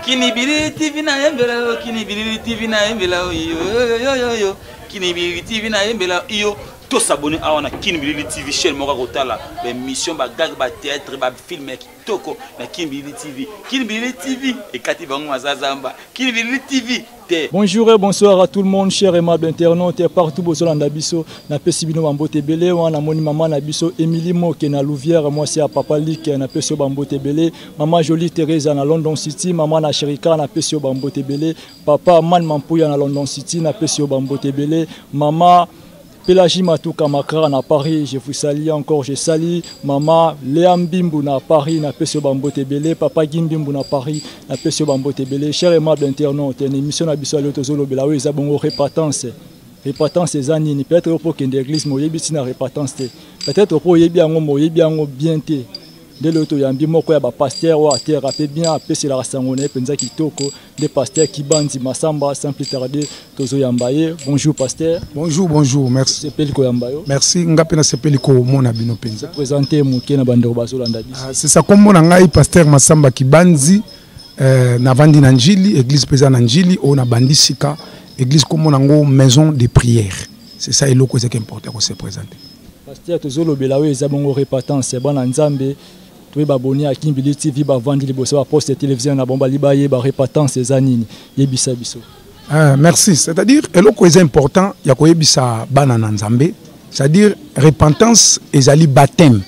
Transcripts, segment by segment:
Kinibiri TV na embela, Kinibiri TV na embela, yo. Kinibiri TV na embela, yo. Tous s'abonner à on a Kinibiri TV chaîne moka kotala, émission ba gag ba théâtre ba film kitoko na Kinibiri TV. Kinibiri TV et kati bango mazazamba. Kinibiri TV. Bonjour et bonsoir à tout le monde, chers aimables internautes partout au Ndabiso, na pesibino bambote belé, on a moni maman Nabiso, Émilie Moke na Louvière, moi c'est à Papa Lik na pesio bambote belé, maman Jolie Thérèse na London City, maman na Sherika na pesio bambote belé, papa Man Mampouya na London City na pesio bambote belé, maman Pélagie Matouka Makra na Paris, je vous salue encore, je salue maman Léa Mbimbu na Paris, na Pesio Bambote Belé, papa Gimbimbu na Paris, na Pesio Bambote Belé, chers aimables internautes, une émission na biso alio tozolo belawe eza bongo répatance. Répatance eza nini, peut-être pour que l'église moyebi tina répatance te. Peut-être pour yebi yango moyebi yango bien te. De l'auto yambi moko ya ba pasteur wa terre rapé bien apesi la rasangone penza kitoko des pasteurs qui bandi masamba sans plus tarder tozo yambaye. Bonjour pasteur. Bonjour, merci. Sepeliko yambayo. Merci ngapena sepeliko mona bino penza. Présenter muke na bandeko bazola ndabisi. C'est ça comme mona ngai pasteur Masamba Kibanzi na vandi na njili église pesa na njili o na bandisika église comme mona ngo maison de prière. C'est ça eloko c'est important qu'on se présente. Pasteur tozolo belawe ezabongo répatance bana nzambe. Tous les abonnés à Kinibiri TV, vendre les bosses, poste télévision, na bomba libaye, répatance ces années, yebisa biso. Merci. C'est-à-dire, eloko est important, ya ko yebisa bana nzambe. C'est-à-dire, repentance ezali baptême.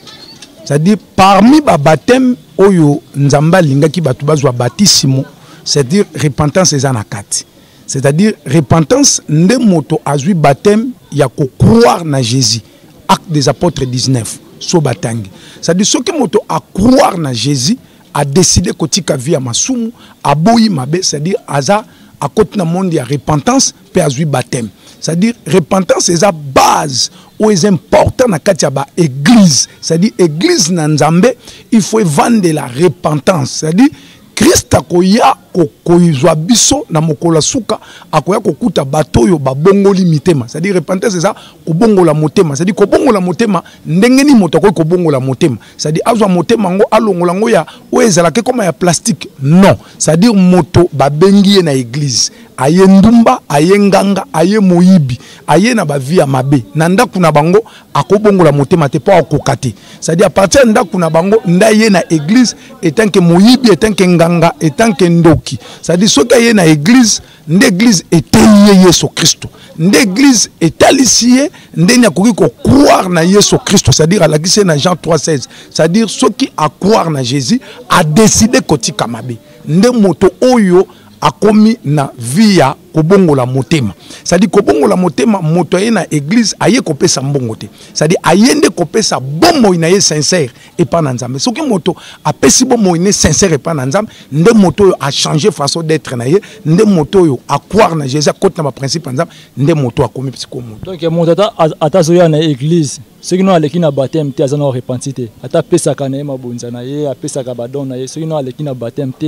C'est-à-dire, parmi ba baptême oyo nzamba linga ki batu bazwa baptisimo, c'est-à-dire repentance ezana kati. C'est-à-dire, repentance nde moto azui baptême ya ko croire na Jésus. Acte des apôtres 19. C'est-à-dire ce que moto a croire na Jésus a décidé kotika vie à masumu a boyi mabe, c'est-à-dire aza a côté na monde ya repentance pe azui baptême. C'est-à-dire repentance est la base ou est important na katia ba église. C'est-à-dire église na nzambe il faut vendre la repentance. C'est-à-dire Christ akoya kokoizwa biso na mokola suka akoya kokuta batoyo babongoli mitema. C'est-à-dire repentance c'est ça kobongola motema. C'est-à-dire kobongola motema ndengeni moto ko kobongola motema. C'est-à-dire azwa motema ngo alongola ngo ya oezala ke comme ya plastique. Non, c'est-à-dire moto babengi na église. Aye ndumba, aye nganga, aye moyibi, aye na ba via mabe. Nanda kuna bango akobongola motema te pa okokate. C'est-à-dire à partir nda kuna bango ndaye na église etant que moyibi etant que nganga etant que ndoki. C'est-à-dire ce qu'il y a dans l'église, l'église est liée Yesu Christ. L'église est alliée, l'église croire na Yesu Christ. C'est-à-dire à la glisse dans Jean 3,16. C'est-à-dire ceux qui a croire na Jésus a décidé koti kamabe. Nde moto oyo a commis na via kobongo la motema. C'est-à-dire kobongo la motema moto ye na église aye kopesa mbongo te. C'est-à-dire ayende kopesa bomo ina ye sincère et pas nanzambe. Ce qui moto a pesi bomo ina sincère et pas nanzambe, nde moto a changé façon d'être na ye, nde moto yo a croire na Jésus côté na principe nanzambe, nde moto a commis psycho moto. Donc moto ata zoya na église, ceux qui n'ont aleki na baptême te azana repentité. Ata pesa kana ye mabonza na ye, apesa ka badon na ye, ceux qui n'ont aleki na baptême te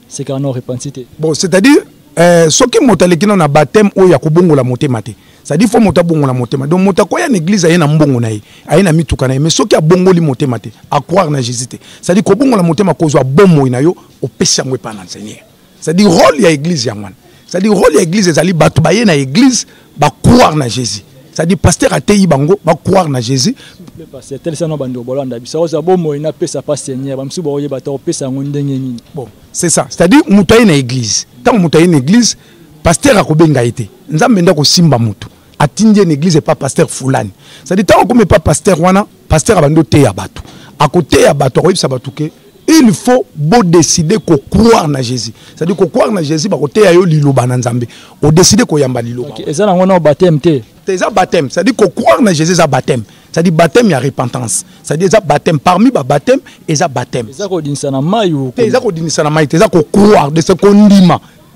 c'est qu'on a repentité. Bon, c'est-à-dire, ce qui est dans le baptême, il y a un motema. C'est-à-dire qu'il faut que la motema. Donc, il y a une église, il y a un bongo, il y a un mitouka. Mais ce qui est bongo, il y a à croire en Jésus. C'est-à-dire qu'il y a un motema, il y a un bon il y a un péché, il y a un Seigneur. C'est-à-dire qu'il y a une église. C'est-à-dire qu'il y a une église, il y a une église, il y a croire en Jésus. C'est-à-dire pasteur a tei bango ba croire na Jésus. Pasteur tel ça no bando bolanda bisa za bomo ina pesa pas Seigneur ba msu boye ba to pesa ngondenge nini. Bon, c'est ça. C'est-à-dire mutaye na église. Tant mutaye na église, pasteur akobenga été. Nzambe ndako simba mutu. Atindie une église et pas pasteur fulani. C'est-à-dire tant qu'on met pas pasteur wana, pasteur abando te ya batu. À côté ya batu ko yibisa batu ke il faut beau décider qu'on croire na Jésus. C'est-à-dire qu'on croire na Jésus ba côté ya yo liloba na Nzambe. On décider ko yamba liloba. OK, ezana ngona baptême te. C'est ça baptême, c'est-à-dire qu'on croire en Jésus, c'est baptême. C'est-à-dire baptême, il y a repentance. C'est-à-dire ça baptême, parmi les baptêmes, il y a baptême. C'est ça qu'on dit ça na maï. C'est ça qu'on dit ça na maï, c'est ça qu'on croire de ce qu'on dit.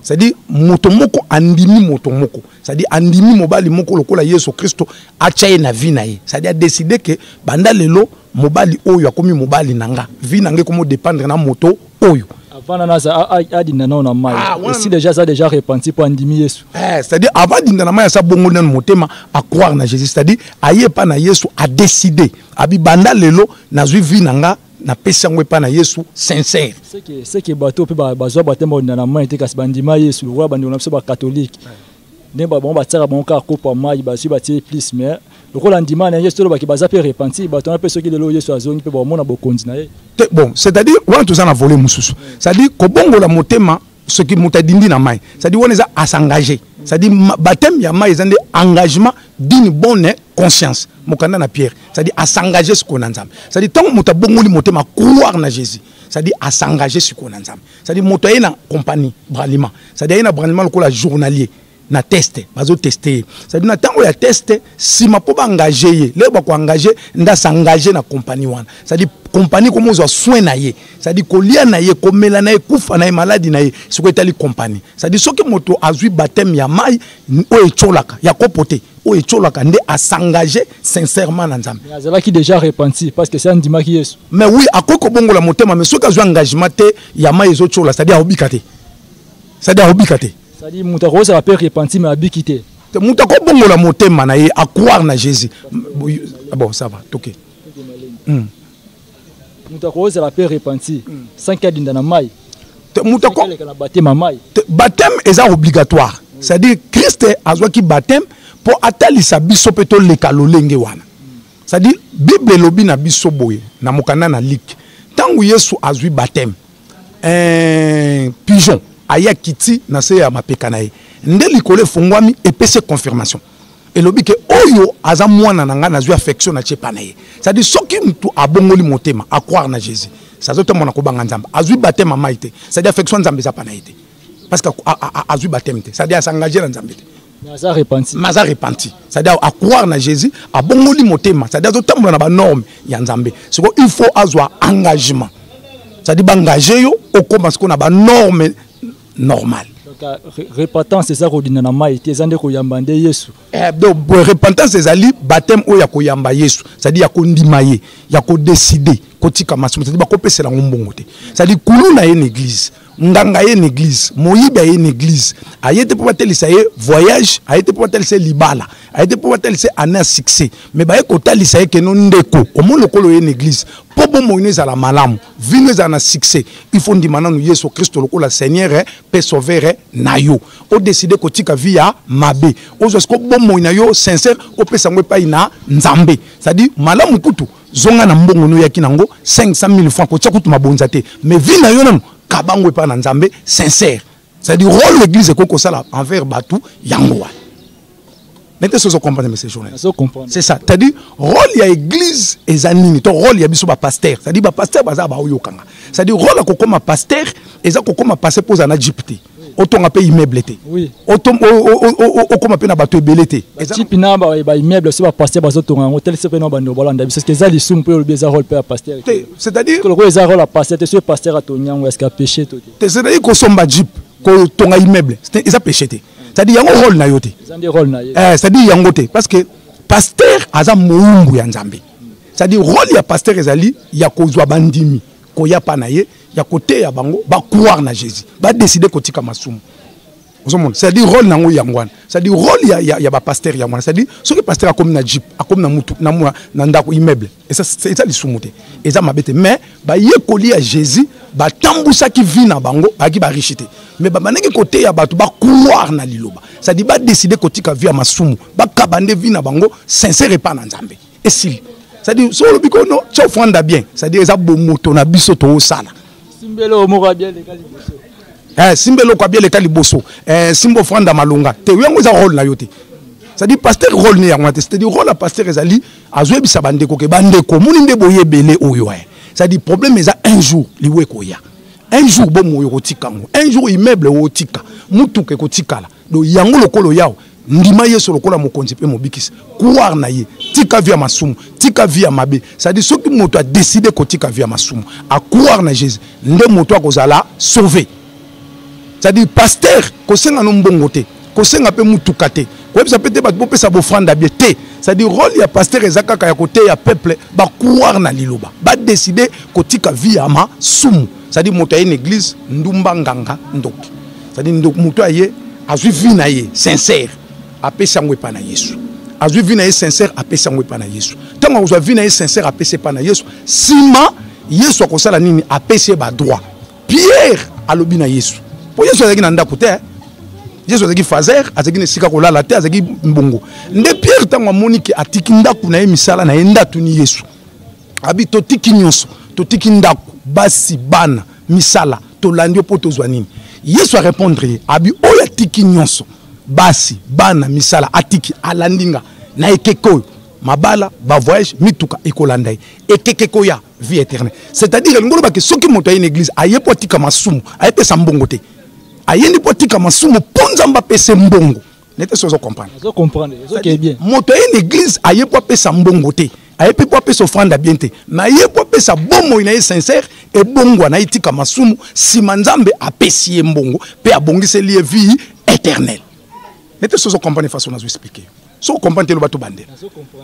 C'est-à-dire motomoko andimi motomoko. C'est-à-dire andimi mobali moko lokola Yesu Christo achaye na vie na ye. C'est-à-dire décider que banda lelo mobali oyo akomi mobali nanga. Vie nanga komo dépendre na moto oyo. Avant si déjà ça déjà repenti pour andimi Yesu. C'est-à-dire avant d'indana ya sa bongo na motema à croire na Jésus. C'est-à-dire aye pa na Yesu a décidé abi banda lelo na zui vie nanga na pesi yango epa na Yesu sincère. C'est que bateau pe bazwa batema na main te kasi bandima Yesu roi bandiko na biso ba catholique. Ne ba bon ba tsara bon ka kopa mai bazwi batie plus mais lokola ndima na Yesu lo ba ki baza pe repentir bato na pe soki lelo Yesu azongi pe ba mona bokonzi na ye. Bon, c'est-à-dire on tout ça na volé mususu. C'est-à-dire ko bongo la motema ce qui mutadindi na mai. C'est-à-dire on est à s'engager. C'est-à-dire baptême ya mai ezande engagement d'une bonne conscience. Mokanda na Pierre. C'est-à-dire à s'engager sur qu'on ensemble. C'est-à-dire tant muta bongoli motema croire na Jésus. C'est-à-dire à s'engager sur qu'on ensemble. C'est-à-dire motoye na compagnie braliment. C'est-à-dire na braliment le journalier. Na teste, bazo tester. C'est-à-dire na tango ya teste, si ma po ba engager, le ba ko engager, nda s'engager na compagnie wana. C'est-à-dire compagnie comme zo soin na ye. C'est-à-dire ko lia na ye, ko mela na ye, kufa na ye, maladie na ye, ce ko etali compagnie. C'est-à-dire soki moto azui baptême ya mai o etcholaka, ya kopote, o etcholaka nde a s'engager sincèrement na Nzambe. Azala qui déjà repenti parce que c'est un ndima qui Yesu. Mais oui, akoko bongo la motema, mais soki azui engagement te ya mai ezo chola, c'est-à-dire obikate. C'est-à-dire obikate. C'est-à-dire moutako ça va pas repentir mais abikité. Moutako bongo la motema na ye à croire na Jésus. Bon, ça va, OK. Moutako ça va pas repentir sans qu'il y ait dans mai. Moutako baptême est obligatoire. C'est-à-dire Christ a besoin qui baptême pour atalisa biso peto le kalolenge wana. C'est-à-dire Bible lobi na biso boye na mokanda na lik. Tangu Yesu azui baptême. Pigeon aya kiti na se ya mapeka na ye nde likole fongwami epese confirmation elobi ke oyo aza mwana na nga na zwi affection na chepa na ye c'est-à-dire soki mtu abongoli motema a croire na Jésus ça zote mona ko banga nzamba azwi baptême maite c'est-à-dire affection nzambe za pa na ye parce que azwi baptême te c'est-à-dire s'engager na nzambe te maza repenti c'est-à-dire à croire na Jésus abongoli motema c'est-à-dire zote mona ba norme ya nzambe c'est que il faut azwa engagement c'est-à-dire bangager yo okoma ce qu'on a ba norme normal. Donc repentance c'est ça qu'on dit na maïté zande ko yamba nde Yesu. Donc repentance c'est ali baptême o ya ko yamba Yesu. C'est-à-dire ya ko ndimaye, ya ko décider ko tika masumu, c'est-à-dire ba ko pesela ngombongo te. C'est-à-dire kulu na une église, nganga ye une église, moyiba ye une église. Ayete pour batelisa ye voyage, ayete pour batelisa libala, ayete pour batelisa année succès. Mais ba ye ko talisa ye ke non ndeko, o mo lokolo ye une église. Pobo moine za la malamu, vino za na succès. Il faut ndimana nu Yesu Christo lokola Seigneur pe sauveur na yo. O décider ko tika via mabe. O zo ko bo moine yo sincère o pesa ngwe pa ina nzambe. C'est-à-dire malamu kutu zonga na mbongo no yaki nango 500,000 francs ko tia kutu mabonza te. Mais vina yo nanu kabangwe pa na nzambe sincère. C'est-à-dire rôle l'église ko sala envers batu yango. Maintenant, ce que vous comprenez, ces journées. C'est ça. C'est-à-dire, rôle de l'église est anime. Ton rôle, il y a pasteur. C'est-à-dire, le pasteur, c'est-à-dire, rôle comme pasteur, et ça, comme pasteur pour un Égypte. Autant un pays immeuble. Oui. Autant comme un peu bateau belleté. Et si tu n'as pas immeuble, c'est pas pasteur, c'est un hôtel, c'est pas un bandolanda. Parce que ça, les sous pour le bizarre rôle pour pasteur. C'est-à-dire, que le rôle à pasteur, c'est le pasteur à ton est-ce qu'il a péché tout. C'est-à-dire qu'on sommes Jeep, qu'on a immeuble. C'est ça péché. C'est-à-dire il y a un rôle na yote. C'est-à-dire il y a un côté parce que pasteur aza moumbu ya nzambe. C'est-à-dire rôle ya pasteur ezali ya kozwa bandimi ko ya pa na ye ya côté ya bango ba croire na Jésus ba décider kotika masumu. C'est-à-dire rôle nango yangwana. C'est-à-dire rôle ya ba pasteur ya mwana. C'est-à-dire ce que pasteur a comme na jeep a comme na mutu na ndako immeuble. Et ça c'est ça lisumuté. Et ça mabete mais ba ye koli ya Jésus ba tambusa ki vi na bango ba ki ba richité. Mais ba maneki côté ya batu ba croire na liloba. C'est-à-dire ba décider kotika vi ya masumu ba kabande vi na bango sincère pas na nzambe. Et si c'est-à-dire so lo biko no tcho fanda bien. C'est-à-dire ça bo moto na biso to sala. Simbelo mo bien les caliboso. Simbelo kwa bien le kaliboso simbo franda malunga te yango za rôle na yote c'est-à-dire pasteur rôle ne yango te c'est-à-dire rôle à pasteur ezali azwe bisa bandeko ke bandeko muni nde boye belé oyo c'est-à-dire problème eza un jour liwe koya un jour bo moyo kotikango un jour immeuble otika mutuke kotikala do yango lokolo yao ndima yeso lokola mokonzi pe mobikisi croire na ye tika via masumu tika via mabe c'est-à-dire soki moto a décidé kotika via masumu a croire na Jésus nde moto akozala sauver. C'est-à-dire pasteur ko senga no mbongo te ko senga pe mutuka te ko bisa pete ba pesa bo franda bien te c'est-à-dire rôle ya pasteur ezaka ka ya côté ya peuple ba croire na liloba ba décider ko tika vie ama sumu c'est-à-dire moto ya une église ndumba nganga ndoki c'est-à-dire moto aye azui vie na ye sincère apesa ngwe pa na Yesu azui vie na ye sincère apesa ngwe pa na Yesu tant azui vie na ye sincère apesa pa na Yesu sima Yesu akosala nini apesi ba droit. Pierre alobi na Yesu. Po Yesu azaki na ndako te. Yesu azaki fazer, azaki nesika kolala te, azaki mbongo. Nde Pierre tango amoni ke atiki ndako na ye misala na ye ndatu ni Yesu. Abi totiki nyonso, totiki ndako, basi bana, misala, tolandi po tozwa nini. Yesu a répondre abi oya tiki nyonso, basi bana, misala, atiki alandinga na ekeko mabala ba voyage mituka ekolanda ekekeko ya vie éternelle. C'est-à-dire ngolo ba ke soki moto une église ayepo tika masumu, ayepe sambongo te. Ayendi po tika masumu ponza mba pese mbongo. Nete sozo comprendre. Sozo comprendre, sozo qui est bien. Moto une église ayepo pesa mbongo te. Ayepe po pesa offrande bien te. Na ayepo pesa bomo ina sincère et bongo na itika masumu si manzambe apesi mbongo pe abongise lié vie éternelle. Nete sozo comprendre façon na zo expliquer. So comprendre le bateau bandé.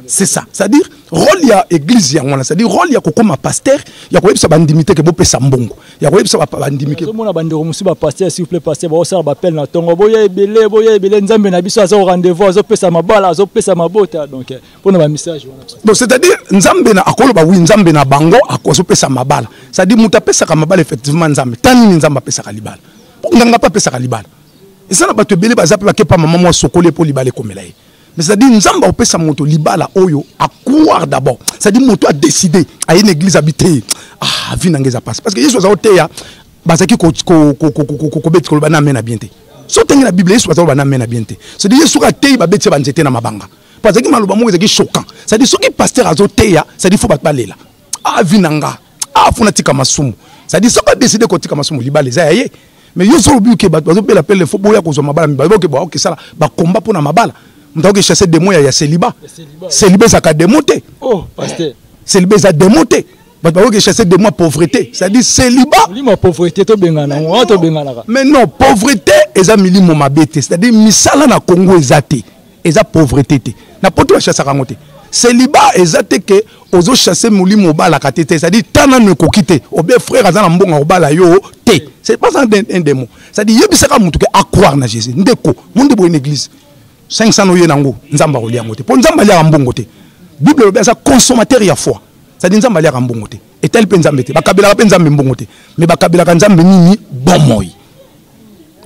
C'est ça. C'est-à-dire rôle ya église ya ngona, c'est-à-dire rôle ya kokoma pasteur, ya ko yebisa bandimité ke bo pesa mbongo. Ya ko yebisa bandimité. So mona bandeko musi ba pasteur s'il vous plaît pasteur ba osala ba appel na tongo boya ebele nzambe na biso azo rendez-vous azo pesa mabala azo pesa mabota donc pona ba message wana. Donc c'est-à-dire nzambe na akolo ba wi nzambe na bango akozo pesa mabala. C'est-à-dire muta pesa ka mabala effectivement nzambe. Tani nzamba pesa ka libala. Nganga pa pesa ka libala. Et ça na ba te belé ba zape ba ke pa maman mo sokole po libala komela ye. Mais c'est-à-dire nzamba opesa moto libala oyo a croire d'abord. C'est-à-dire moto a décidé à une église habitée. Ah, vie n'angeza passe parce que Yesu a oteya bazaki ko beti ko bana mena bienté. So tengi la Bible Yesu a bana mena bienté. C'est-à-dire Yesu a teyi ba beti ba nzete na mabanga. Parce que maloba mo ezaki choquant. C'est-à-dire ce qui pasteur azoteya, c'est-à-dire faut ba lela. Ah, vie nanga. Ah, fona tika masumu. C'est-à-dire so ba décider ko tika masumu libala za yé. Mais Yesu obi ke ba bazopela appel faut boya ko zo mabala mi ba ke ba ke sala ba combat pour na mabala. Nous avons chassé des mots, il y a célibat. Célibat, ça a démonté. Oh, pasteur. Célibat, ça a démonté. Nous avons chassé des mots pauvreté. C'est-à-dire célibat. Mais non, pauvreté, ils ont mis mon mabete. C'est-à-dire, misala na Congo, ils ont pauvreté. Na pas tout chasser à monter. Célibat, ils ont que, ils ont chassé mouli moba la katete. C'est-à-dire, tant ne kokite. Ou bien frère, ils ont un bon obala yo te. C'est pas un des mots. C'est-à-dire, il y a des gens à croire na Jésus. Ndeko, monde de une église. 500 noye nango nzamba olia ngote po nzamba lia mbongo te bible be za consommateur ya foi ça dit nzamba lia mbongo te et tel pe nzambe te bakabela pe nzambe mbongo te mais bakabela ka nzambe nini bomoy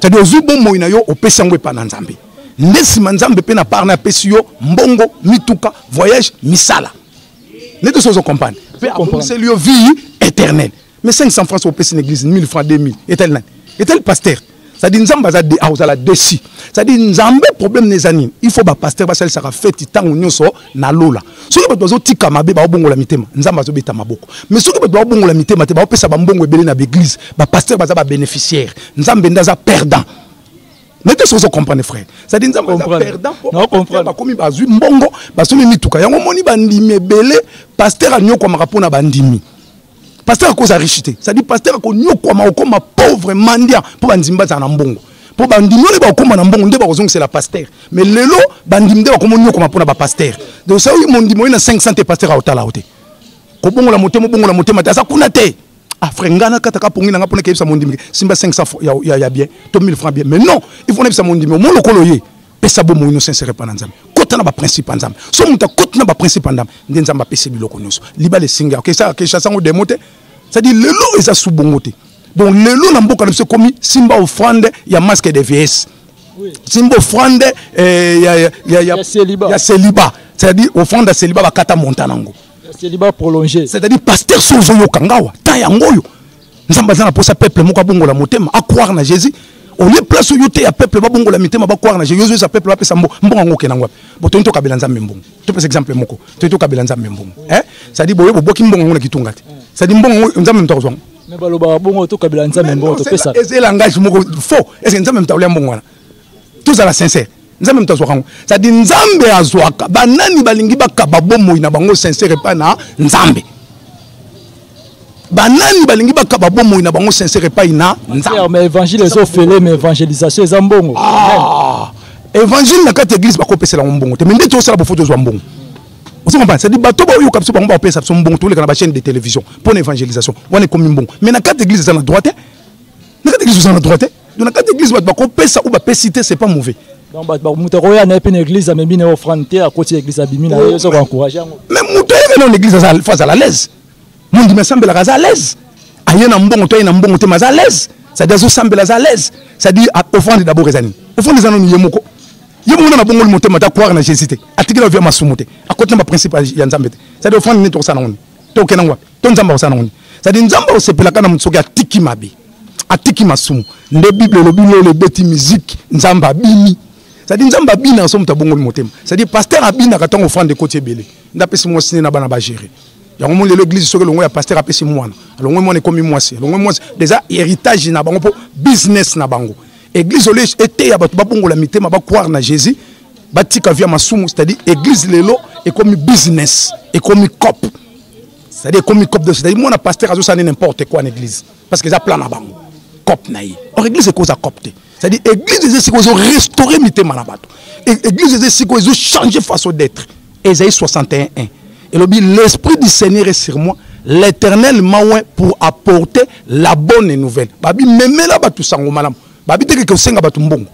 ça dit ozu bomoy na yo opesa ngwe pa na nzambe ndesi nzambe pe na parna pesi yo mbongo mituka voyage misala neto sozo comprendre pe c'est lui vie éternelle mais 500 francs au pesi l'église 1000 francs 2000 et tel pasteur. Ça dit nzamba za de auzala desi. Ça dit nzambe problème nezani. Il faut ba pasteur ba sel sera fait tango nyonso na lola. Soki ba dozo tika mabe ba bongo la mitema. Nzamba zo beta maboko. Mais soki ba dozo bongo la mitema te ba pesa ba mbongo ebele na église. Ba pasteur ba za ba bénéficiaire. Nzambe ndaza perdant. Mettez sur ce comprendre frère. Ça dit nzamba za perdant. Non comprendre. Ba komi ba zui mbongo ba somi mituka. Yango moni ba ndimi ebele pasteur anyo kwa marapona ba ndimi. Pasteur à cause de la richité. C'est-à-dire pasteur à cause de la pauvre mendiant pour bandimba za mbongo. Pour bandimba les ba koma na mbongo ndeba kozong c'est la pasteur. Mais lelo bandimba ko monyo koma pona ba pasteur. Donc ça oui mon ndimo ina 500 te pasteur a otala ote. Ko bongo la motema ta sa kuna te. Ah frère ngana kataka pongi na ngapona ke bisa mon ndimo. Simba 500 ya bien, to 1000 francs bien. Mais non, il faut nebisa mon ndimo mon lokolo ye. Pesa bo mo ino sincère pa nzambe. Kota na ba principe nzambe. So muta kota na ba principe nzambe. Nzamba pesa biloko nyonso. Liba le singa. OK ça que chassa ngo démoté. C'est-à-dire le lot est à sous-bongoté. Donc le lot n'a pas comme simba offrande, il y a masque de vieillesse. Simba offrande, il y a célibat. C'est-à-dire offrande de célibat va kata montanango. Célibat prolongé. C'est-à-dire pasteur sozo yo kangawa, tayangoyo. Nzamba zana pour sa peuple moka bongo la motema à croire na Jésus. Au lieu place où yote ya peuple ba bongo la mitema ba croire na Jésus sa peuple ba pesa mbongo kenangwa. Bo tonto kabela nzambe mbongo. To par exemple moko. Tonto kabela nzambe mbongo. Ça dit boyo boki mbongo na kitunga te. Ça dit mbongo nzambe mtozwa. Mais baloba bongo to kabela nzambe mbongo to pesa. Est-ce que langage moko faux? Est-ce que nzambe mtawlia mbongo wana? Tout ça la sincère. Nzambe mtozwa kango. Ça dit nzambe azwaka. Banani balingi bakaba bomo ina bango sincère pa na nzambe. Banani balingi bakaba bomo ina bango sincère pa ina nzambe. Mais évangile les offelés mais évangélisation les ambongo. Ah. Évangile na kati église bakopesa la mbongo. Mais ndeti osala bo photo zwa mbongo. Vous comprenez? C'est dit bateau yo kapso ba pesa son mbongo tous les na chaîne de télévision pour l'évangélisation. On est comme mbongo. Mais na kati église za na droite. Na kati église za na droite. Donc na kati église ba kopesa ou ba pesité c'est pas mauvais. Donc ba mutako ya na pe église mais bine offrande à côté église abimi na yo so encourager. Mais mutako na l'église ça face à la l'aise. Mon dit mais sambela à l'aise. Aïe na mbongo toi na mbongo te mais à l'aise. C'est-à-dire zo sambela à l'aise. C'est-à-dire offrande d'abord les années. Offrande des années yemoko. Yemoko na bongo le monté mata croire na Jésus te. Atiki na via masumote. À côté na principe ya nzambe te. C'est-à-dire offrande ni to sana ngoni. To kenangwa. To nzamba sana ngoni. C'est-à-dire nzamba osepelaka na mutsoki atiki mabe. Atiki masumu. Nde Bible lobilo le beti musique nzamba bini. C'est-à-dire nzamba bina so muta bongo le monté. C'est-à-dire pasteur abina katongo offrande de côté belé. Ndapesi mo sine na bana ba gérer. Il y a un moment l'église sur le pasteur a payé moi. Alors moi est comme moi c'est. Alors moi déjà héritage na bango pour business na bango. Église ole était ya batu ba bongo la mité ma ba croire na Jésus. Batika via masumu c'est-à-dire église lelo est comme business et comme cop. C'est-à-dire comme cop de c'est-à-dire moi na pasteur azo ça n'importe quoi en église parce que ça plan na bango. Cop na yi. Or église c'est cause à copter. C'est-à-dire église c'est cause restaurer mité manabato. Église c'est cause changer façon d'être. Ésaïe 61:1. Et l'esprit du Seigneur est sur moi, l'Éternel m'a oint pour apporter la bonne nouvelle. Babi meme la batu sango malam. Babi te ke osenga batu mbongo.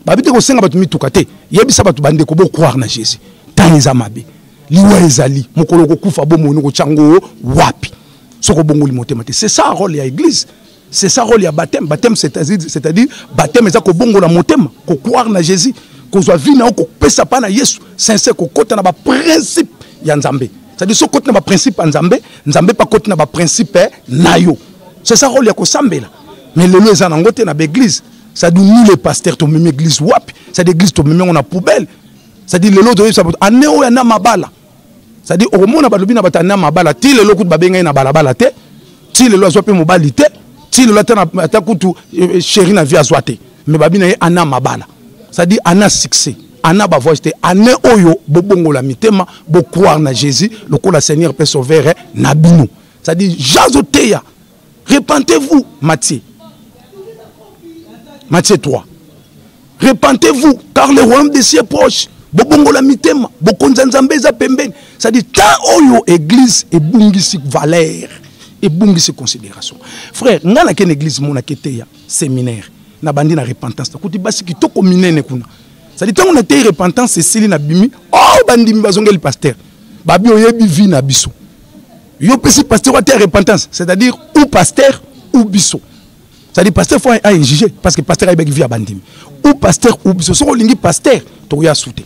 Babi te ke osenga batu mitukate. Yebisa batu bande ko bo croire na Jésus. Taneza mabe. Liwa ezali mokolo ko kufa bo mono ko chango wapi. Soko bongo li motema te. C'est ça le rôle de l'église. C'est ça le rôle de baptême. Baptême c'est-à-dire baptême eza ko bongo na motema, ko croire na Jésus, ko zwa vie na ko pesa pa na Yesu, sincère ko kota na ba principe ya Nzambe. C'est-à-dire ce côté na ba principe Nzambe, Nzambe pas côté na ba principe nayo. C'est ça rôle ya ko sambela. Mais le lelo na ngote na l'église, ça dit nous les pasteurs to même église wapi, ça dit église to même on a poubelle. Ça dit le lelo to ça aneo ya na mabala. Ça dit au monde na balobi na batana mabala, ti lelo ku babenga na balabala te, ti lelo azwa pe mobilité, ti lelo ta na ta kutu chéri na vie azwate. Mais babi na ana mabala. Ça dit ana succès. Ana ba voix ane oyo bobongo la mitema bo croire na Jésus le ko la Seigneur peut sauver na bino. Ça dit jazoteya. Repentez-vous Matthieu 3. Repentez-vous car le royaume des cieux est proche. Bobongo la mitema bokonza nzambe za pembeni. Ça dit tant oyo église et bungisi valeur et bungisi considération. Frère, ngana ken église mona keteya séminaire na bandi na repentance. Kuti basi kitoko minene kuna. Ça dit, quand on a été repentant, c'est Céline Abimi. Oh, bandi mbazongeli pasteur. Babi oyebi vi na biso. Yo pesi pasteur a été repentance. C'est-à-dire, ou pasteur, ou biso. C'est-à-dire, pasteur faut un juger. Parce que pasteur a vi à bandi. Ou pasteur, ou biso. Si on lingi pasteur, tu as souté.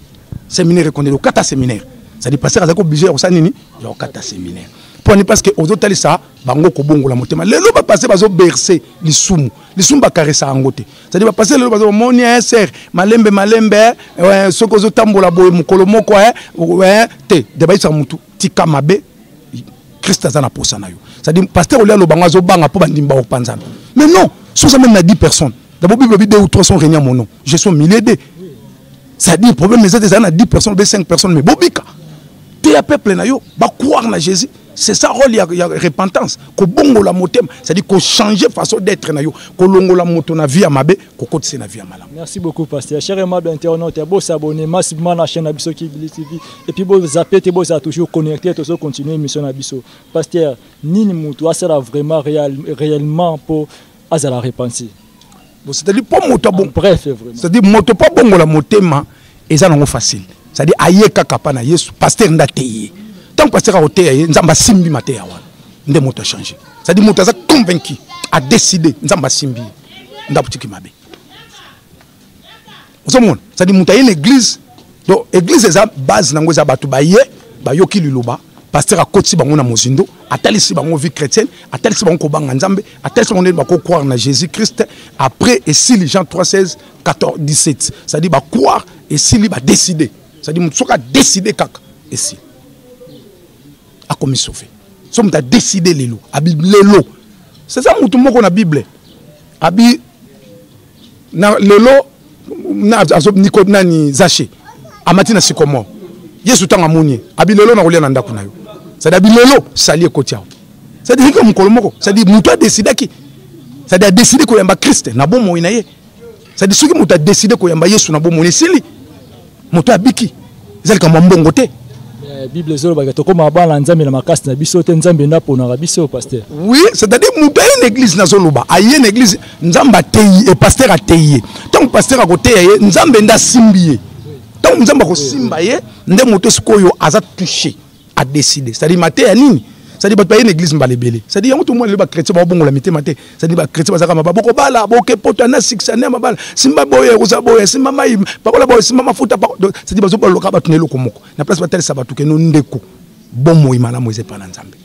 Séminaire reconnaît le kata séminaire. C'est-à-dire, pasteur a obligé au sanini, il y a kata séminaire. Parce que aux autres, ça, bango kobongo la motema. Les lois passer bazo bercer les soum ba caressa angote. C'est-à-dire passer les lois bazo moni ser malembe ouais ce que zo tambola boy mukolo moko ouais te de ba isa mutu tika mabe Christ za na posa na yo. C'est-à-dire pasteur ole lo bango zo banga po bandimba o panzana. Mais non, sous ça même na 10 personnes. D'abord Bible 2 ou 3 sont réunis à mon nom. Je suis milliers de. C'est-à-dire problème les autres na 10 personnes, 5 personnes mais bobika. Te ya peuple na yo ba croire na Jésus. C'est ça rôle, il y a repentance. Ko bongo la motem, c'est-à-dire qu'on change façon d'être na yo, ko longo la moto na vie à mabe, ko kote na vie à malam. Merci beaucoup pasteur. Cher aimable internaute, beau s'abonner massivement à la chaîne Abisso Kibili TV et puis beau zapper, beau ça toujours connecté, toujours continuer l'émission Abisso. Pasteur, nini mutu sera vraiment réellement pour azala repentir. Bon, c'est-à-dire pas moto bon. Bref, vraiment. C'est-à-dire moto pas bongo la motema, et ça non facile. C'est-à-dire aye kaka na Yesu, pasteur ndateye. Tant que pasteur a ôté, Nzamba simbi maté awa. Ndé moto a changé. C'est-à-dire moto a convaincu, a décidé, Nzamba simbi, ndabutiki mabe. Vous savez, c'est-à-dire moto a une église, donc église est la base nango za batu ba ye, ba yoki liloba, pasteur a koti bango na mozindo, atali si bango vie chrétienne, atali si bango ko banga Nzambe, atali si bango ko croire na Jésus Christ. Après et si les gens 3 16 14 17, c'est-à-dire ba croire et si li ba décider. C'est-à-dire moto a décidé kaka et si a commis sauvé. Somme ta décidé les lots. Abi les lots. C'est ça mutu moko na Bible. Abi na le lot na azob nikodna ni zaché. Amati na sikomo. Yesu tanga moni. Abi le lot na kolia na ndako na yo. Ça dit abi le lot sali kotia. Ça dit que mukolo moko. Ça dit mutu a décidé ki. Ça dit a décidé ko yamba Christ na bon mo inaye. Ça dit soki mutu a décidé ko yamba Yesu na bon mo sili. Mutu abiki. Zel ka mbongo te. Bible zolo ba to koma bana nzambe na makasi na biso te nzambe na pona biso pasteur. Oui, c'est-à-dire muta une église na zoloba, aye une église nzamba teyi et pasteur a teyi. Tant pasteur a côté aye nzambe nda simbiye. Tant nzamba ko simbaye, nde moto sikoyo aza touché a décider. C'est-à-dire maté ya nini? c'est-à-dire bato ba une église mbalebele c'est-à-dire yango tout le monde le ba chrétien ba bongo la mitema te c'est-à-dire ba chrétien bazaka mababa boko bala boke potana sixane mabala simba boye rosa boye simba mai bakola boye simba mafuta c'est-à-dire bazo ba loka bato ne loko moko na place ba tel sabatu ke no ndeko bon moi malamu ezepa na nzambe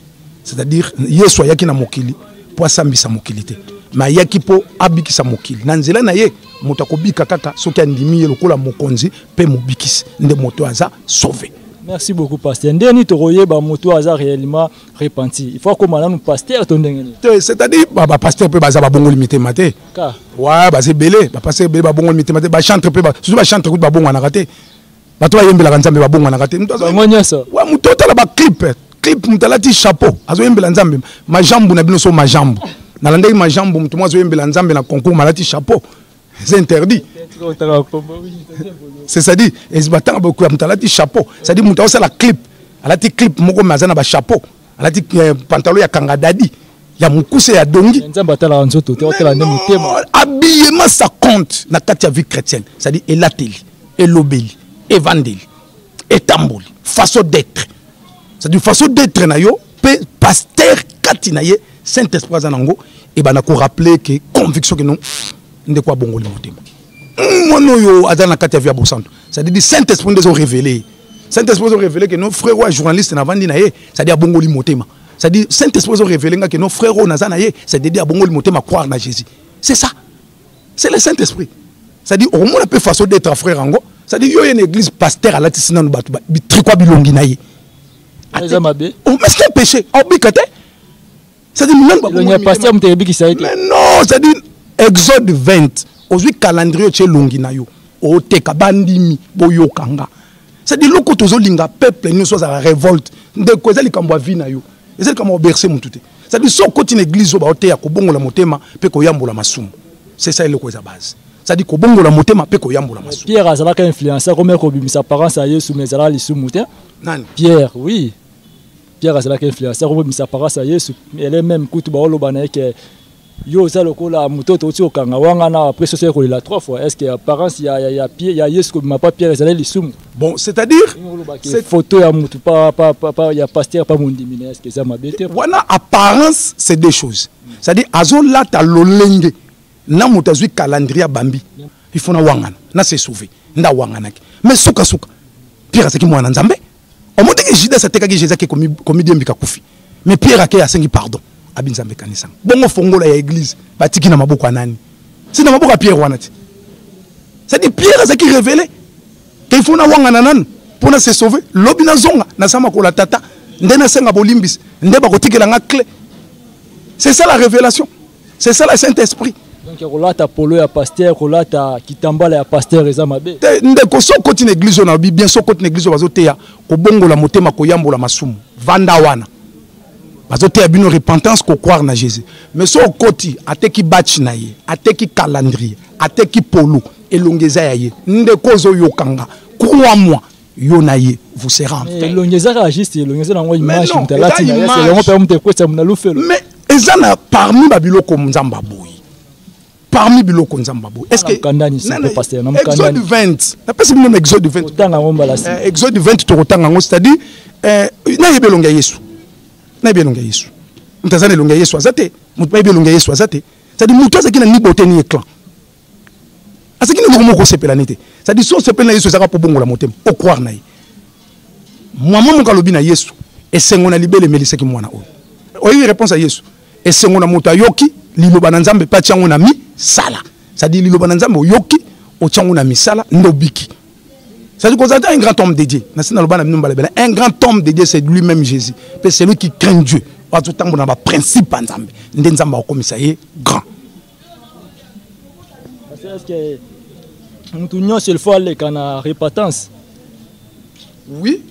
c'est-à-dire yesu ayaki na mokili po asambisa mokili te ma yaki po abikisa mokili na nzela na ye moto akobika kaka soki andimi ye lokola mokonzi pe mobikisi nde moto aza sauvé. Merci beaucoup pasteur. Ndeni toroye ba moto aza réellement repenti. Il faut comme nous pasteur ton ndengeni. C'est-à-dire ba pasteur pe baza ba bongo limité maté. Ka. Ouais, ba c'est belé, ba pasteur be ba bongo limité maté, ba chantre pe ba, surtout ba chantre ba bongo na raté. Ba to yembela kanzambe ba bongo na raté. Ngonya ça. Ouais, moto tala ba clip mutalati chapeau. Azo yembela nzambe. Ma jambe na bino so ma jambe. Na landai ma jambe muto mo azo yembela nzambe na concours malati chapeau. C'est interdit. C'est ça dit, et battant beaucoup à chapeau. Ça dit, mouta la clip. Elle a dit clip, moko mazana ba chapeau. Elle a dit pantalon ya kangadadi. Ya mukuse ya dongi. Habillement ça compte na katia vie chrétienne. Ça dit, et l'ateli, et l'obéli, et vandeli, et tamboli. Façon d'être. Ça dit, façon d'être na yo, pasteur katinaye, Saint-Esprit zanango, et ben na ko rappeler que conviction que non. Ndekwa bongo le motema. Mono yo adana kati via bosanto. Ça dit Saint-Esprit nous ont révélé. Saint-Esprit nous ont révélé que nos frères ou journalistes na vandi na ye, ça dit bongo le motema. Ça dit Saint-Esprit nous ont révélé que nos frères ou nazana ye, ça dit bongo le motema croire na Jésus. C'est ça. C'est le Saint-Esprit. Ça dit au moins la peu façon d'être frère ango. Ça dit yo une église pasteur à la tisina no batu bi trikwa bilongi na ye. Oh mais c'est un péché. Obikate. Ça dit même le pasteur mtebi qui ça été. Mais non, ça dit Exode 20, aujourd'hui calendrier chez Longinayo, au Tekabandimi, Boyokanga. C'est-à-dire que l'oko tozo linga peuple nous soit à la révolte. De quoi ça les kambo vinayo. Et c'est comme au bercer mon tout. C'est-à-dire que si on continue l'église au baote ya kobongo la motema, pe ko yambo la masumu. C'est ça le quoi sa base. C'est-à-dire que bongo la motema pe ko yambo la masumu. Pierre azala ka influencer comme ko bimisa apparence à Yesu mais azala lisumu te. Nani? Pierre, oui. Pierre azala ka influencer comme bimisa apparence à Yesu. Elle est même kutu ba olobana ke yo ça le cola mutoto aussi au kanga wangana après ce c'est la 3 fois est-ce que apparence il y a Pierre il y a Yesu ma pas Pierre ça les soum bon c'est-à-dire cette photo ya mutu pas il y a pasteur pas mondimine est-ce que ça m'a bêté voilà apparence c'est deux choses c'est-à-dire azol là ta lolenge na mutazui calendrier bambi il faut na wangana na se sauver nda wangana mais suka Pierre c'est qui mwana nzambe au moins que Judas ateka que Jésus qui commis bien bika kufi mais Pierre a asengi pardon abinzambe kanisa bongo fongola ya église batiki na maboko nani c'est na maboko Pierre wanati c'est dit Pierre a qui révélé qu'il faut na wanga nanan pour na se sauver lobi na zonga na sama ko la tata ndena senga bolimbis ndeba kotikela nga clé c'est ça la révélation c'est ça le Saint-Esprit donc rolata polo ya pasteur rolata kitambala ya pasteur ezamabe ndeko so koti na église na bien so koti na église bazoteya ko bongola motema ko yambola masumu vanda wana bazoteya bino repentance ko croire na Jésus mais so koti ateki batch na ye ateki calendrier ateki polo elongeza ya ye ndeko zo yokanga crois-moi yo na ye vous serez en paix elongeza ka juste elongeza na ngwa image mtalati na yese longo pe mte kwesa mna lufelo mais ezana parmi babiloko nzamba boyi parmi biloko nzamba boyi est-ce que kandani c'est pasteur nam kandani Exode 20 na pesi même Exode 20 tanga ngomba la Exode 20 to kotanga ngo c'est-à-dire na yebelonga Yesu na yebelonga Yesu mtazana elonga Yesu azate mutba yebelonga Yesu azate c'est-à-dire mutu azaki na ni beauté ni éclat azaki na ngomoko sepela nete c'est-à-dire so sepela Yesu ezaka po bongola motema o croire na ye mama mokalobi na Yesu esengo na libele melisaki mwana oyo oyi réponse à Yesu esengo na moto ayoki liloba na nzambe pa tiango na mi sala c'est-à-dire liloba na nzambe oyoki o tiango na mi sala ndobiki c'est-à-dire qu'on a un grand homme dédié un grand homme dédié c'est lui-même Jésus c'est lui qui craint Dieu on a un principe nzambe nzambe au commissaire grand est-ce que mutu nyonso il faut aller kana repentance oui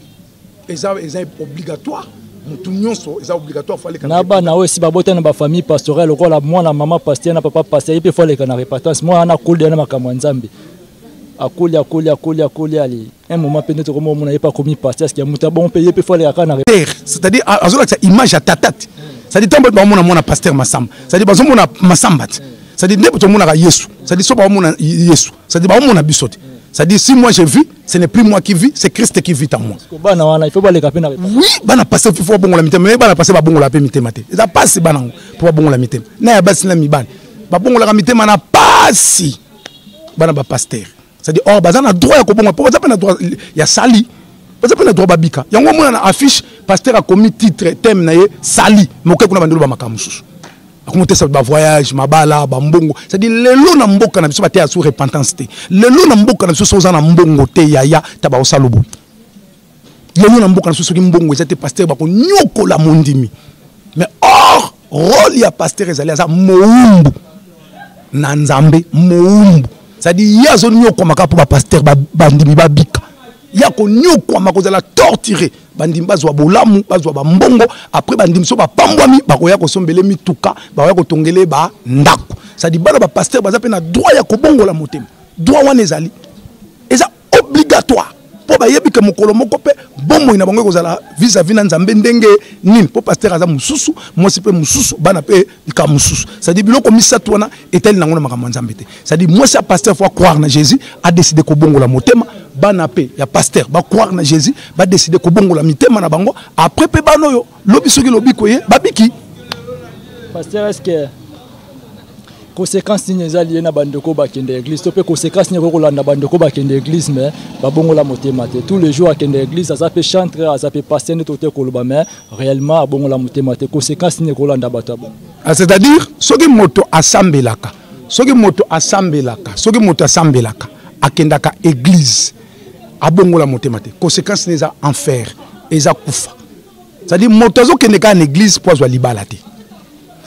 et ça est obligatoire mutu nyonso est obligatoire faut aller kana na bana aussi babota na ba famille pastorale ko la mwana mama pasteur na papa pasteur il faut aller kana repentance moi na kuli na makamwa nzambe akuli ali un moment peut-être comme on n'a pas commis pasteur parce qu'il y a muta bon payer peut faut aller kana c'est-à-dire azola ça image à tatate c'est-à-dire tant ba mona pasteur masamba c'est-à-dire bazo mona masamba c'est-à-dire ndebo to mona Yesu c'est-à-dire so ba mona Yesu c'est-à-dire ba mona bisote C'est-à-dire, si moi je vis, ce n'est plus moi qui vis, c'est Christ qui vit en moi. Il faut pas les caper. Oui, bana passer il faut bon la mitem, mais bana passer ba bon la pe mitem maté. Ça passe bana pour bon la mitem. Na ya basi la mi ban. Ba bon la mitem na passe. Bana ba pasteur. C'est-à-dire or bazana droit ya ko bon pour ça pas na droit ya sali. Parce que na droit babika. Yango mo na affiche pasteur a commis titre thème na ye sali. Mo ke kuna bandolo ba makamususu. Comment ça va voyage mabala bambongo c'est-à-dire le lot na mboka na biso batea sous repentance te le lot na mboka na biso soza na mbongo te yaya taba osalobo le lot na mboka na biso soki mbongo ezate pasteur bako nyoko la mondimi mais or rôle ya pasteur ezali aza moumbu na nzambe moumbu c'est-à-dire ya zo nyoko maka po ba pasteur bandimi babika ya ko nyoko mako la torturer bandim bazwa bolamu bazwa bambongo après bandim so ba pambwami bakoya ko sombele mituka bakoya ko tongele ba ndako ça dit bana ba pasteur baza pe na droit ya ko bongola motema droit wana ezali eza obligatoire po ba yebi ke mokolo moko pe bombo ina bango kozala vis-à-vis na nzambe ndenge nini po pasteur aza mususu mosi pe mususu bana pe ka mususu ça dit biloko misatu wana etel nango na makambo nzambe te ça dit moi ça pasteur faut croire na Jésus a décidé ko bongola motema bana pe ya pasteur ba croire na Jésus ba décider ko bongola mitema na bango après pe bano yo lobi soki lobi koye babiki pasteur est-ce que conséquence ni ezali na bandeko ba kende église to pe conséquence ni ko kolanda bandeko ba kende église mais ba bongola motema te tous les jours à kende église ça peut chanter ça peut passer ne tote koloba mais réellement bongola motema te conséquence ni ko landa bato bon c'est-à-dire soki moto asambelaka soki moto asambelaka akendaka église abongola motema te conséquence neza enfer eza kufa c'est-à-dire motazo kendeka en église poazwa libala te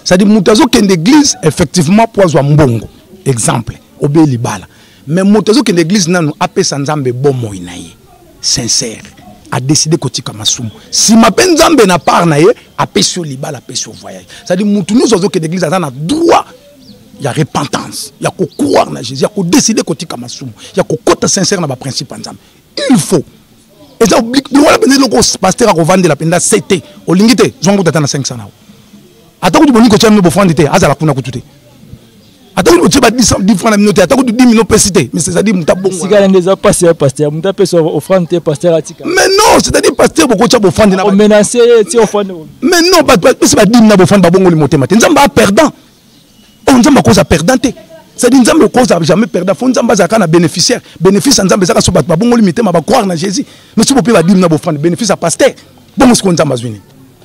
c'est-à-dire motazo kende église effectivement poazwa mbongo exemple obe libala mais motazo kende église nanu apesa nzambe bomo inaye sincère a décidé kotika masumu si mapen nzambe na part na ye apesio libala apesio voyage c'est-à-dire mutu nyozo kende église azana droit il y a repentance il y a ko croire na Jésus il y a ko décider kotika masumu il y a ko kota sincère na ba principe nzambe il faut et ça oblique de voilà benzo ko pasteur ko vendre la penda CT olingite zongo tata na 500 na atako du ko tchame bo fond te azala kuna kutute atako du tcheba 10 francs na minute atako du 10 minutes pesité mais c'est à dire mutabongo sigala ndeza pasteur mutapeso offrande te pasteur atika mais non c'est à dire pasteur boko tchabo offrande na menacer ti offrande mais non pas c'est pas 10 na bo offrande ba bongo li motema te nzamba perdant on nzamba cause perdant te c'est-à-dire nzamba cause jamais perdant fo nzamba zaka na bénéficiaire bénéfice nzamba zaka so ba bongo li mitema ba croire na Jésus mais si pouvez ba 10 na bo offrande bénéfice à pasteur bon ce qu'on nzamba zwini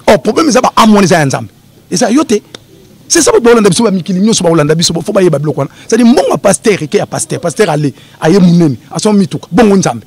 oh problème c'est pas amoni za nzamba et ça yote c'est ça ba olanda biso ba mikili nyoso ba olanda biso fo ba yeba biloko wana c'est-à-dire mbongo pasteur ke ya pasteur aller aye munene aso mituka bongo nzambe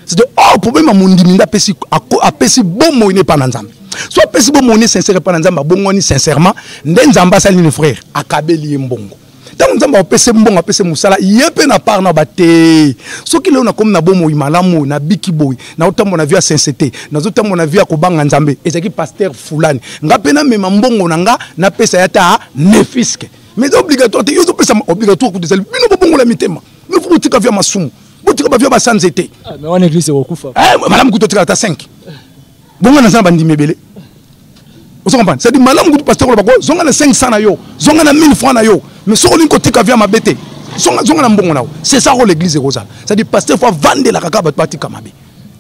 c'est-à-dire oh problème amondimi nda pesi apesi bomo ine pa na nzambe soit pesi bomo ine sincère pa na nzamba bongo ni sincèrement nde nzamba sali ni frère akabeli mbongo tant nzamba apesi mbongo apesi musala yepe na part na bate soki leo na comme na bomo imalamu na biki boy na otambo na via sincérité na otambo na via ko banga nzambe ezaki pasteur fulani ngape na mema mbongo nanga na pesa yata nefiske mais obligatoire te yozo pesa obligatoire ku desali bino bongo la mitema mais faut tika via masumu botika ba via ba sanzete mais on église ko kufa madame ku totika ta 5 bongo na nzamba ndimebele vous comprenez c'est dit malamu ku pasteur ko bako zonga na 500 na yo zonga na 1000 francs na yo mais so linko tika via mabete zonga na mbongo nawo c'est ça l'église rosale c'est dit pasteur faut vendre la kaka batika mabe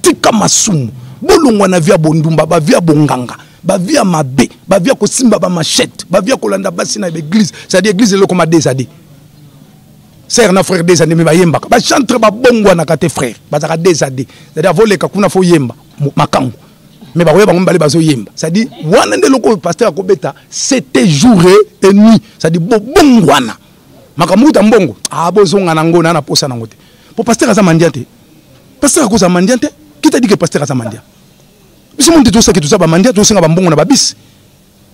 tika masumu bolongwa na via bondumba ba via bonganga ba via mabe ba via ko simba ba machette ba via ko landa basi na l'église c'est dit église le comme des années sœur na frère des années mais ba yemba ba chantre ba bongwa na kate frère ba zaka des années c'est dire voler ka kuna fo yemba makango mais ba yeba ngomba le bazo yemba c'est dire wana nde loko pasteur akobeta c'était jour et nuit c'est dire bongwana makamuta mbongo bozonga na ngona na posa na ngote po pasteur aza mandiante pasteur akoza mandiante qui t'a dit que pasteur aza mandia biso monde tout ça que tout ça ba mandia tout ça ba mbongo na ba bis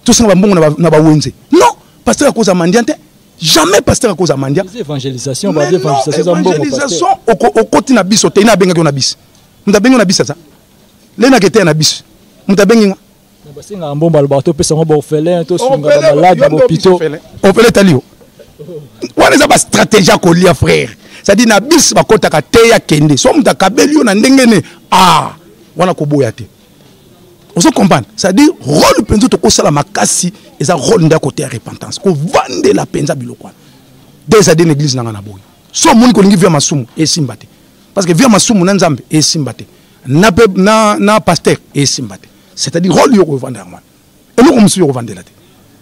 tout ça ba mbongo na ba wenze non pasteur akoza mandiante jamais pasteur akoza mandia évangélisation ba évangélisation za mbongo évangélisation au côté na biso te na benga ko na bis mutabenga na bis ça lena kete na bis mutabenga basinga mbomba albato pesa ngo ba orphelin to sunga ba malade ba hôpital orphelin talio wana za ba stratégie ko lia frère ça dit na bis ba kota ka te ya kende so mutakabeli yo na ndengene wana ko boya te vous comprenez ça dit rôle penzo to ko sala makasi et ça rôle nda côté repentance ko vande la penza biloko des années l'église na boy so moni ko lingi via masumu et simbate parce que via masumu na nzambe et simbate na pasteur et simbate c'est-à-dire rôle yo revendre arman et nous comme si revendre la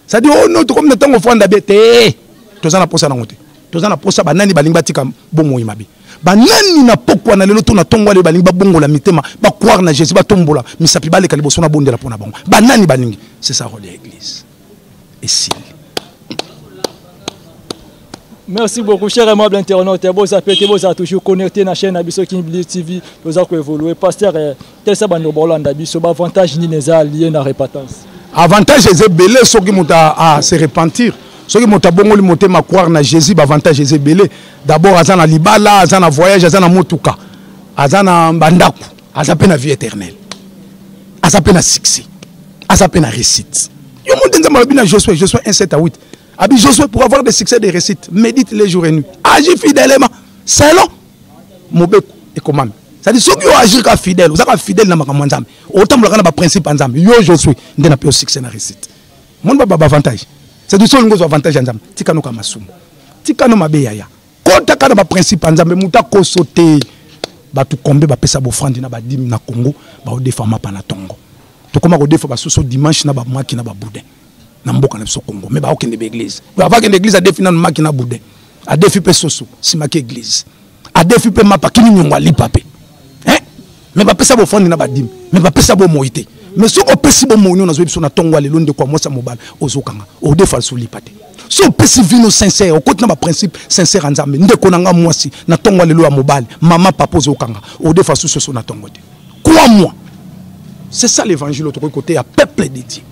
c'est-à-dire oh non comme temps ofanda bete tozana posa na ngote tozana posa banani balinga tika bongo imabi banani na pokwa na lelo to na tongo le balinga bongo la mitema ba croire na Jésus ba tombola misapi bale kaliboso na bondela pona bango banani balingi c'est ça rôle de l'église et si. Merci beaucoup, cher et aimable internaute. Vous avez toujours connecté à la chaîne Abisso Kinbili TV. Vous avez évolué. Pasteur, quel est l'avantage lié à la répentance? Avantage est belé, ceux qui à se repentir. Ceux qui ont à croire en Jésus, avantage est belé. D'abord, à la libala, à la voyage, à la motuka, à la bandaku, à la vie éternelle, à la succès, à la réussite. Il y a Josué 1:7-8. Abi Josué, pour avoir des succès, des réussites, médite les jours et nuits. Agis fidèlement. C'est long. Mobeko et comment. C'est-à-dire, ceux qui ont agi comme fidèles, vous êtes fidèles dans ma nzambe. Autant que le principe en nzambe. Yo Josué, il n'y a pas succès dans la réussite. Mon baba avantage. C'est du seul avantage en nzambe. Tikano kamasumu. Tikano mabeyaya. Quand tu as un principe en nzambe, muta ko sauter. Ba tu kombe ba pesa bo frandi na ba dim na Congo, ba o defama pa na Tongo. To koma ko defa ba soso dimanche na ba maki na ba boudin. Namboka na biso Congo mais ba okende be église avant que l'église a défini na makina boudin a défi pe soso si maki église a défi pe mapa kini nyongwa lipape hein mais ba pesa bo fondi na ba dim mais ba pesa bo moité mais so ko pesi bo mouni na zo biso na tongo le londe kwa mosa mobile ozokanga o defa so lipate so pesi vino sincère o côté na ba principe sincère en nzambe ndeko nanga mwasi na tongo le lo ya mobile mama papa ozokanga o defa so so na tongo te quoi moi c'est ça l'évangile autre côté à peuple dédié.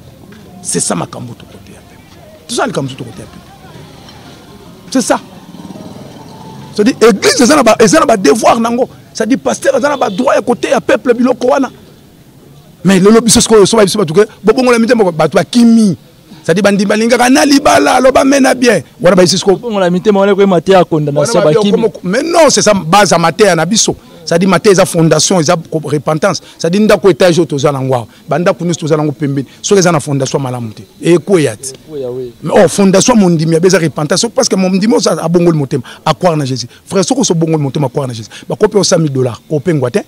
C'est ça ma camboto côté à peuple. Tout ça le camboto côté à peuple. C'est ça. C'est-à-dire église ça na devoir nango. C'est-à-dire pasteur ça na droit à côté à peuple biloko wana. Mais le lobby sosko so ba biso batuke bobongo la mitema batu ba kimi. C'est-à-dire bandi balinga kana libala loba mena bien. Wana ba sosko bobongo la mitema wana ko maté à condamnation ba kimi. Mais non, c'est ça base à maté na biso. Ça dit maté za fondation za repentance ça dit ndako étage autoza na ngwa banda kunis toza na ngopembe so les na fondation malamuté et ko yat mais oh fondation mondimi ya beza repentance parce que mondimi ça a bongol motema à croire na Jésus frère soko so bongol motema à croire na Jésus ba kopé $100,000 ko pengwa te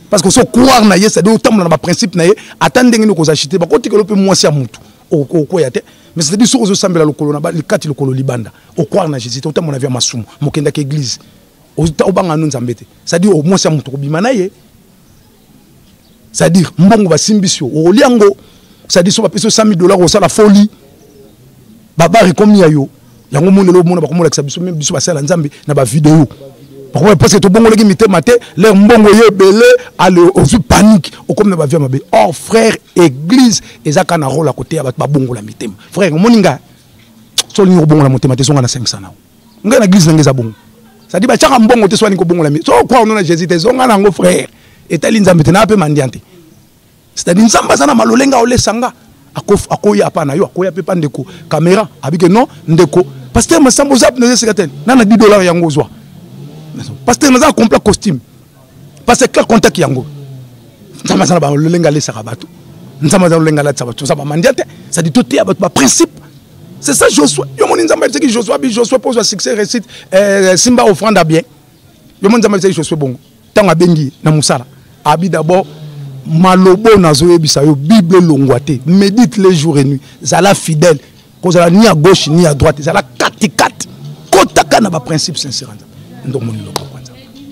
parce que so croire na Yesu ça dit autant na ba principe na ye attendre ngini ko acheter ba ko tikelo pe mwasi ya mutu ko yate mais c'est dit soko so sambela lokolo na ba likati lokolo libanda au croire na Jésus autant mon avis masumu mokenda ke église c'est-à-dire au moins ça mutu bima na ye c'est-à-dire mbongo ba simbisio o liango c'est-à-dire so ba peso $100,000 au sala folie babari comme yayo yango mondelo mona ba komola biso même biso ba sala nzambe na ba vidéo parce que to bongo leki mitema te leur mbongo ye belé ale au panique au comme na ba via mabe oh frère église ezaka na rôle à côté ya ba bongo la mitema frère moninga so lingo bongo la motema te songa na 500 na nga na église ngeza bongo. Ça dit, bah, mbongo te soani ko bongo la mi. So quoi on a Jésus te zonga nango frère. Et tali nzambe te na pe mandiante. C'est-à-dire nzamba sana malolenga ole sanga. Akoya pa na yo akoya pe pa ndeko caméra abike non ndeko. Pasteur Masambo zap ne secrétaire. Nana $10 yango zwa. Pasteur naza complet costume. Parce que clair contact yango. Nzamba sana ba lolenga le sakabato. Nzamba sana lolenga la sabato ça ba mandiante. Ça dit tout est ba principe. C'est ça Josué. Yo mon nzamba c'est que Josué pose un succès récite Simba offrande à bien. Yo mon nzamba c'est que Josué bon. Tant a bengi na musala. Abi d'abord malobo na zo yebisa yo Bible longwate. Médite les jours et nuits. Zala fidèle. Cause la ni à gauche ni à droite. Zala kati. Kotaka na ba principe sincère. Ndok mon lobo.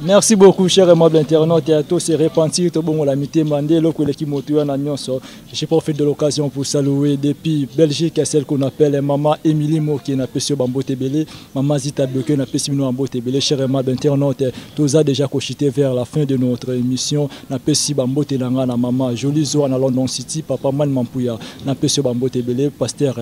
Merci beaucoup, cher aimable internaute, et à tous ces repentis, tout bon, la mité mandé, le qui motive en nyonso. Je profite de l'occasion pour saluer depuis Belgique, celle qu'on appelle Maman Émilie Mo, qui n'a pas sur Bambo Tébélé, Maman Zita Beke, n'a pas sur Bambo Tébélé, cher aimable internaute, tous a déjà cochité vers la fin de notre émission, n'a pas sur Bambo Télanga, Maman Jolie Zo, à London City, Papa Man Mampouya, n'a pas sur Bambo Tébélé, pasteur.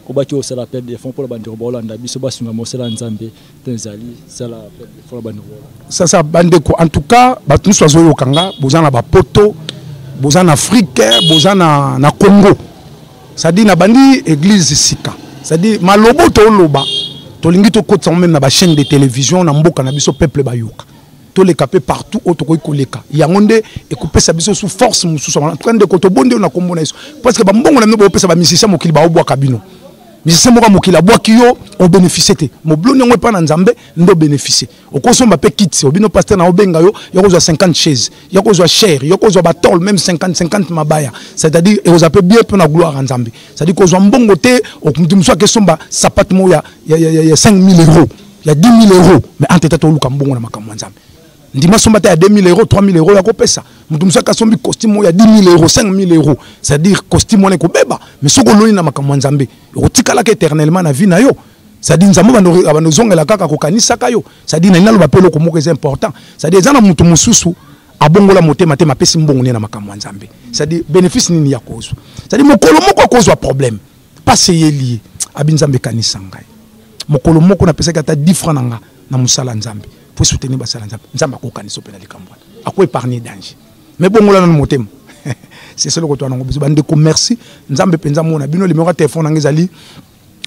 Kobaki au sala perdre des fonds pour la bande Bolanda biso basunga mosela nzambe tenzali sala perdre des fonds la bande ça bande ko en tout cas batu sozo yokanga bozana ba poto bozana africain bozana na Congo ça dit na bandi église sika ça dit malobo to loba to lingi to kotsa même na ba chaîne de télévision na mboka na biso peuple bayoka to les capé partout auto ko koleka yangonde et couper sa biso sous force mususu en train de koto bonde na kombo na eso parce que ba mbongo na no ba pesa ba musicien mokili ba obwa kabino musicien moko mokila bwaki yo o bénéficier te mo bloni ngo pa na nzambe ndo bénéficier okosomba pe kit obino pasteur na obenga yo yokozwa 50 chaises yokozwa cher yokozwa batol même 50 mabaya c'est-à-dire et vous appelez bien pour la gloire en nzambe c'est-à-dire kozwa mbongo te okumtumswa ke somba sapato mo ya 5000 €, il y a 10 000 €, mais entre tata oluka mbongo na makambo nzambe ndima somba te ya 2 000 €, 3 000 € ya kopesa mutumsa ka sombi costume mo ya 10 000 €, 5 000 €, c'est-à-dire costume on ko beba mais soko loni na makambo nzambe otikala ke éternellement na vie na yo c'est-à-dire nzambe bano zongela kaka ko kanisa kayo c'est-à-dire na nalo bapelo ko moko c'est important c'est-à-dire zana mutu mususu abongola motema te mapesi mbongo ne na makambo nzambe c'est-à-dire bénéfice nini ya kozwa c'est-à-dire mokolo moko kozwa problème pas c'est lié abinzambe kanisa ngai mokolo moko na pesa kata 10 francs nanga na musala nzambe pour soutenir basala nzambe nzamba ko kanisa pe na likambo ako épargner danger mais bongola na motema c'est ça le ko twana ngobizo bande ko merci nzambe penza mona bino le numéro téléphone nanga ezali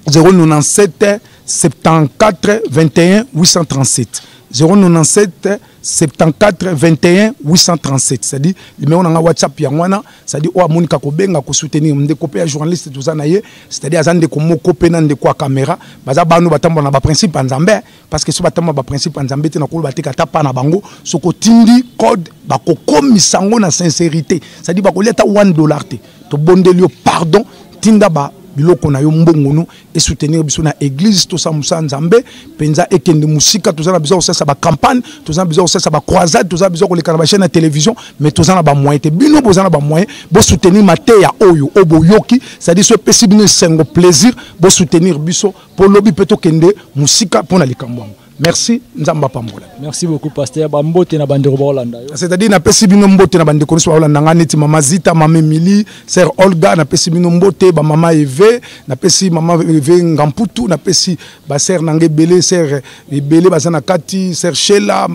097 74 21 837 097 74 21 837 c'est-à-dire numéro na WhatsApp ya ngwana c'est-à-dire o amonika ko benga ko soutenir ndeko pe ya journaliste tozana ye c'est-à-dire azande ko moko pe na ndeko caméra baza banu batambo na ba principe nzambe parce que so batambo ba principe nzambe te na ko batika tapa na bango soko tindi code ba ko komisango na sincérité c'est-à-dire ba ko leta $1 te to bondelio pardon tinda ba biloko na yo mbongono et soutenir biso na église to sa musa nzambe penza ekende musika to za biso sa ba campagne to za biso sa ba croisade to za biso ko le kana ba chaîne na télévision mais to za na ba moyen te bino bo za na ba moyen bo soutenir mateya oyo oboyoki ça dit so pesi bino sengo plaisir bo soutenir biso pour lobi peto kende musika pona likambo. Merci nzamba pambola. Merci beaucoup pasteur Bambote na bandeko ba Holanda. C'est-à-dire na pesi bino mbote na bandeko so Holanda ngani mama Zita mama Emily sœur Olga na pesi bino mbote ba mama Eve na pesi mama Eve Ngamputu na pesi ba sœur Nangebele sœur Ebele bazana kati sœur Shela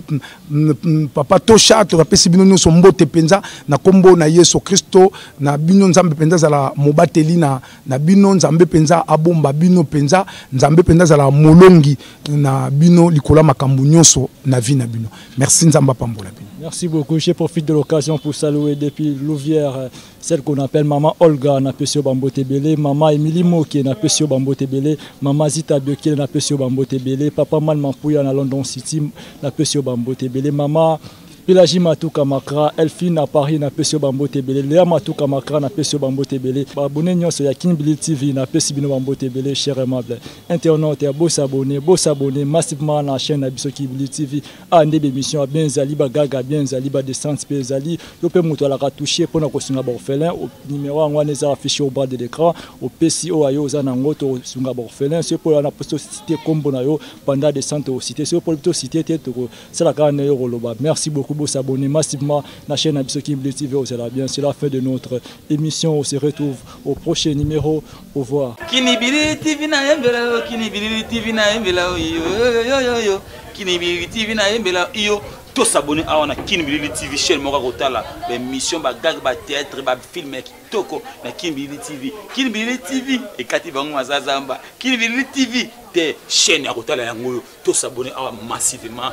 papa Tosha to na pesi bino nyonso mbote penza na kombo na Yesu Kristo na bino nzambe penza zala mobateli na bino nzambe penza abomba bino penza nzambe penza zala molongi na bino likola makambu nyonso na vie na bino. Merci nzamba pambola bino. Merci beaucoup. Je profite de l'occasion pour saluer depuis Louvière celle qu'on appelle maman Olga na Pesio Bambote Belé, maman Emily Moki na Pesio Bambote Belé, maman Zita Bioki na Pesio Bambote Belé, papa Man Mampouya na London City na Pesio Bambote Belé, maman Pilaji Matuka Makra, Elfine à Paris na Pesio Bambote Belé, Léa Matuka Makra na Pesio Bambote Belé, abonné nyonso ya Kinbili TV na Pesio Bino Bambote Belé, cher aimable internaute, beau s'abonner massivement na chaîne Abiso Kinbili TV, à ndebe émission bien zaliba gaga bien zaliba descente pe zali, lope muto la toucher pour na kosunga orphelin au numéro ngwana za affiché au bas de l'écran, au PCO ayo za na ngoto sunga orphelin, c'est pour la posto cité kombo na yo pendant descente au cité, c'est pour plutôt cité tête c'est la kana yo roloba. Merci beaucoup. S'abonner massivement à la chaîne Abiso Kinbili TV. Bien, c'est la fin de notre émission. On se retrouve au prochain numéro. Au revoir. Kinibili TV na yembela, Kinibili TV na yembela, yo. Kinibili TV na yembela, yo. Tous s'abonner à la Kinbili TV chaîne Mora Rotala, l'émission ba gag ba théâtre ba film toko na Kinbili TV. Kinbili TV et Kati Bango Mazazamba. Kinbili TV te chaîne à Rotala yango. Tous s'abonner à massivement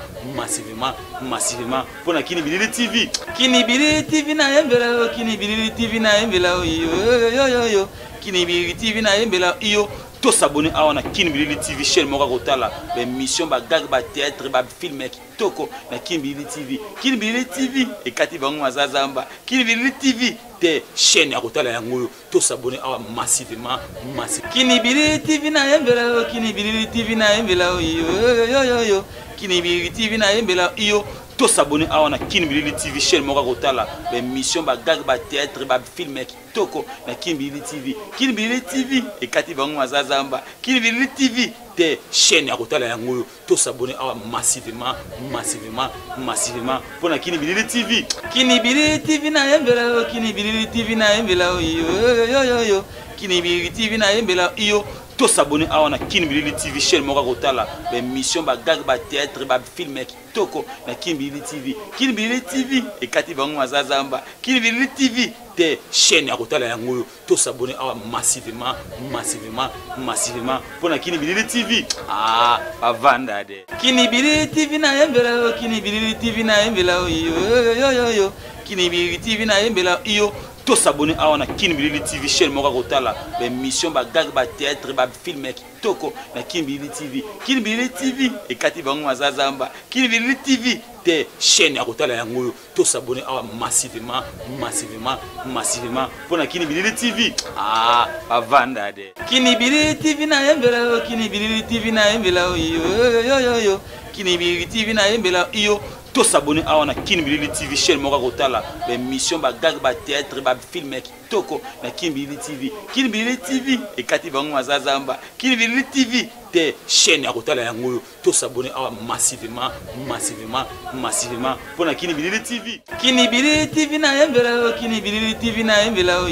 pour la Kinbili TV. Kinbili TV na yembela, Kinbili TV na yembela, yo. Kinbili TV na yembela, yo. Tous s'abonner à la Kinbili TV chaîne Mora Rotala, l'émission ba gag ba théâtre ba film toko na Kinbili TV. Kinbili TV et Kati Bango Mazazamba. Kinbili TV te chaîne à Rotala yango. Tous s'abonner à massivement. Kinbili TV na yembela, Kinbili TV na yembela, yo. Kinbili TV na yembela, yo. Tous s'abonner à la Kinbili TV chaîne Mora Rotala, l'émission ba gag ba théâtre ba film toko na Kinbili TV. Kinbili TV et Kati Bango Mazazamba. Kinbili TV te chaîne à Rotala yango. Tous s'abonner à massivement pour la Kinbili TV. Kinbili TV na yembela, Kinbili TV na yembela, yo. Kinbili TV na yembela, yo. Tous s'abonner à la Kinbili TV chaîne Mora Rotala, l'émission ba gag ba théâtre ba film toko na Kinbili TV. Kinbili TV et Kati Bango Mazazamba. Kinbili TV te chaîne à Rotala yango. Tous s'abonner à massivement pour la Kinbili TV. Ah, avanda de. Kinbili TV na yembela, Kinbili TV na yembela, yo. Kinbili TV na yembela, yo. to s'abonner à na Kinbilili TV chaîne moka kotala ba émission ba gag ba théâtre ba film kitoko na Kinbilili TV. Kinbilili TV ekati bango mazazamba. Kinbilili TV te chaîne ya kotala yango to s'abonner à massivement pour na Kinbilili TV. Ah, avanda de. Kinbilili TV na yembela, Kinbilili TV na yembela yo. Kinbilili TV na yembela yo. To s'abonner à na Kinbilili TV chaîne moka kotala ba émission ba gag ba théâtre ba film kitoko na Kinbilili TV. Kinbilili TV ekati bango mazazamba. Kinbilili TV te chaîne ya kotala yango to s'abonner à massivement pour na Kinbilili TV. Kinbilili TV na yembela, Kinbilili TV na yembela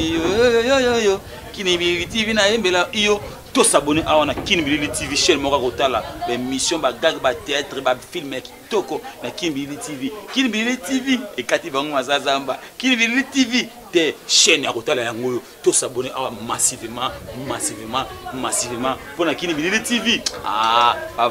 yo. Kinbilili TV na yembela yo. To s'abonner à na Kinbilili TV chaîne moka kotala ba émission ba gag ba théâtre ba film kitoko na Kinbilili TV. Kinbilili TV ekati bango mazazamba. Kinbilili TV te chaîne ya kotala yango to s'abonner à massivement pour na Kinbilili TV. Ah,